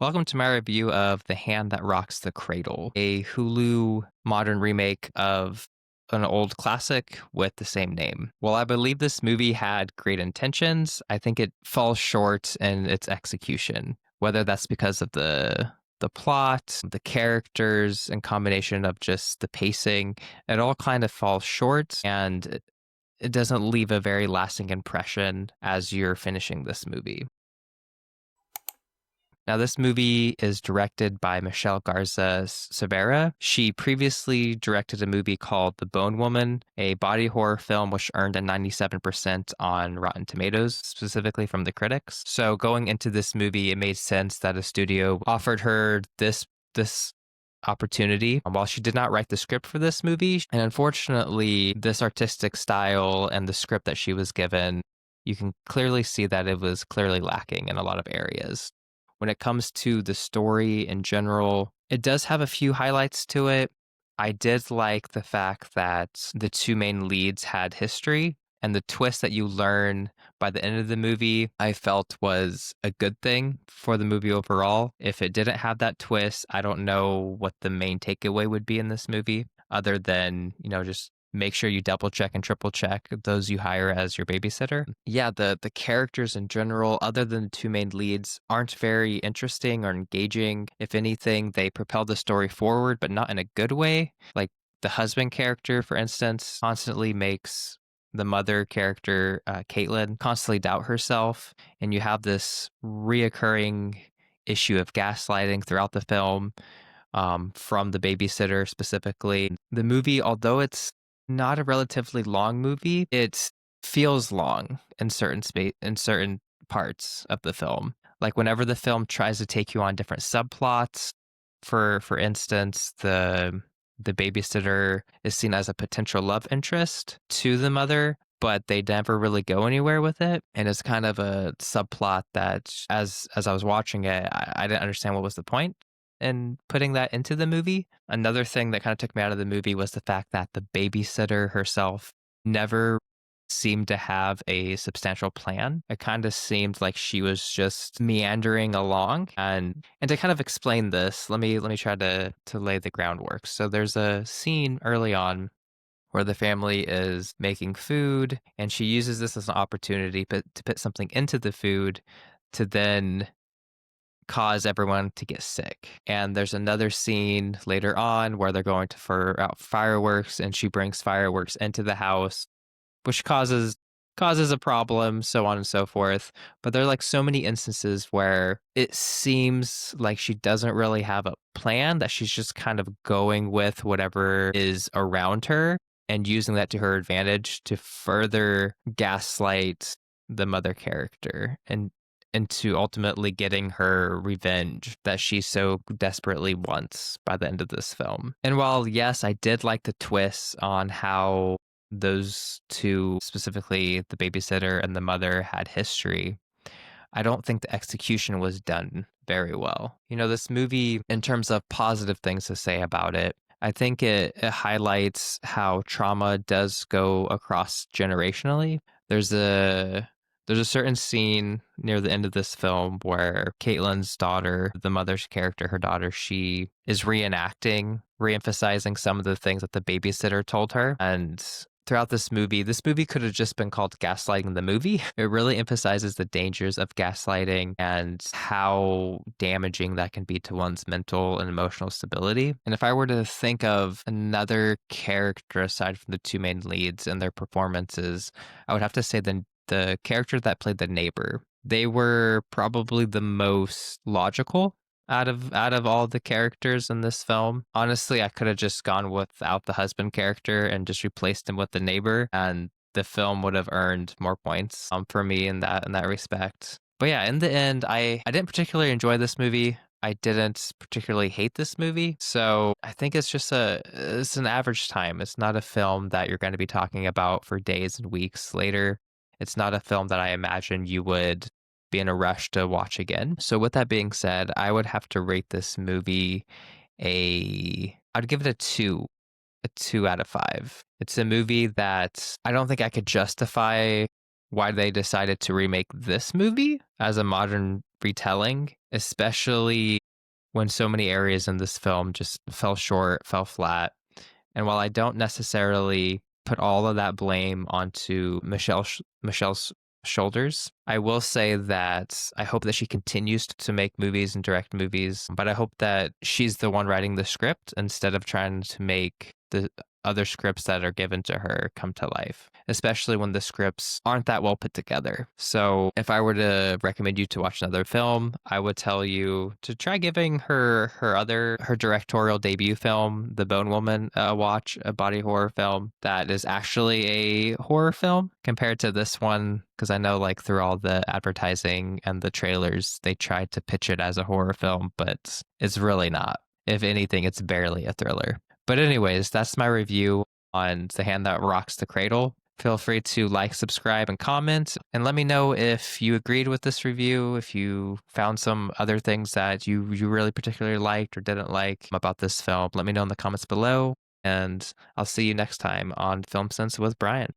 Welcome to my review of The Hand That Rocks the Cradle, a Hulu modern remake of an old classic with the same name. While I believe this movie had great intentions, I think it falls short in its execution, whether that's because of the plot, the characters, and combination of just the pacing. It all kind of falls short and it doesn't leave a very lasting impression as you're finishing this movie. Now, this movie is directed by Michelle Garza Severa. She previously directed a movie called The Bone Woman, a body horror film which earned a 97% on Rotten Tomatoes, specifically from the critics. So going into this movie, it made sense that a studio offered her this opportunity while she did not write the script for this movie. And unfortunately, this artistic style and the script that she was given, you can clearly see that it was clearly lacking in a lot of areas. When it comes to the story in general, it does have a few highlights to it. I did like the fact that the two main leads had history, and the twist that you learn by the end of the movie, I felt was a good thing for the movie overall. If it didn't have that twist, I don't know what the main takeaway would be in this movie, other than, just make sure you double check and triple check those you hire as your babysitter. Yeah, the characters in general, other than the two main leads, aren't very interesting or engaging. If anything, they propel the story forward, but not in a good way. Like the husband character, for instance, constantly makes the mother character, Caitlin, constantly doubt herself. And you have this reoccurring issue of gaslighting throughout the film, from the babysitter specifically. The movie, although it's not a relatively long movie, it feels long in certain parts of the film. Like whenever the film tries to take you on different subplots, for instance, the babysitter is seen as a potential love interest to the mother, but they never really go anywhere with it. And it's kind of a subplot that as I was watching it, I didn't understand what was the point in putting that into the movie. Another thing that kind of took me out of the movie was the fact that the babysitter herself never seemed to have a substantial plan. It kind of seemed like she was just meandering along. And to kind of explain this, let me try to lay the groundwork. So there's a scene early on where the family is making food, and she uses this as an opportunity to put something into the food to then cause everyone to get sick. And there's another scene later on where they're going to fire out fireworks, and she brings fireworks into the house, which causes a problem, so on and so forth. But there are like so many instances where it seems like she doesn't really have a plan, that she's just kind of going with whatever is around her and using that to her advantage to further gaslight the mother character and into ultimately getting her revenge that she so desperately wants by the end of this film. And while, yes, I did like the twists on how those two, specifically the babysitter and the mother, had history, I don't think the execution was done very well. This movie, in terms of positive things to say about it, I think it highlights how trauma does go across generationally. There's a certain scene near the end of this film where Caitlin's daughter, the mother's character, her daughter, she is reenacting, reemphasizing some of the things that the babysitter told her. And throughout this movie could have just been called Gaslighting the Movie. It really emphasizes the dangers of gaslighting and how damaging that can be to one's mental and emotional stability. And if I were to think of another character aside from the two main leads and their performances, I would have to say the character that played the neighbor. They were probably the most logical out of all the characters in this film. Honestly, I could have just gone without the husband character and just replaced him with the neighbor, and the film would have earned more points for me in that respect. But yeah, in the end, I didn't particularly enjoy this movie. I didn't particularly hate this movie. So I think it's an average time. It's not a film that you're going to be talking about for days and weeks later. It's not a film that I imagine you would be in a rush to watch again. So with that being said, I would have to rate this movie I'd give it a 2 out of 5. It's a movie that I don't think I could justify why they decided to remake this movie as a modern retelling especially when so many areas in this film just fell short, fell flat. And while I don't necessarily put all of that blame onto Michelle's shoulders, I will say that I hope that she continues to make movies and direct movies, but I hope that she's the one writing the script instead of trying to make the other scripts that are given to her come to life, especially when the scripts aren't that well put together. So if I were to recommend you to watch another film, I would tell you to try giving her directorial debut film, The Bone Woman, a watch, a body horror film that is actually a horror film compared to this one. Because I know, like, through all the advertising and the trailers, they tried to pitch it as a horror film, but it's really not. If anything, it's barely a thriller. But anyways, that's my review on The Hand That Rocks the Cradle. Feel free to like, subscribe, and comment, and let me know if you agreed with this review, if you found some other things that you really particularly liked or didn't like about this film. Let me know in the comments below, and I'll see you next time on Film Sense with Brian.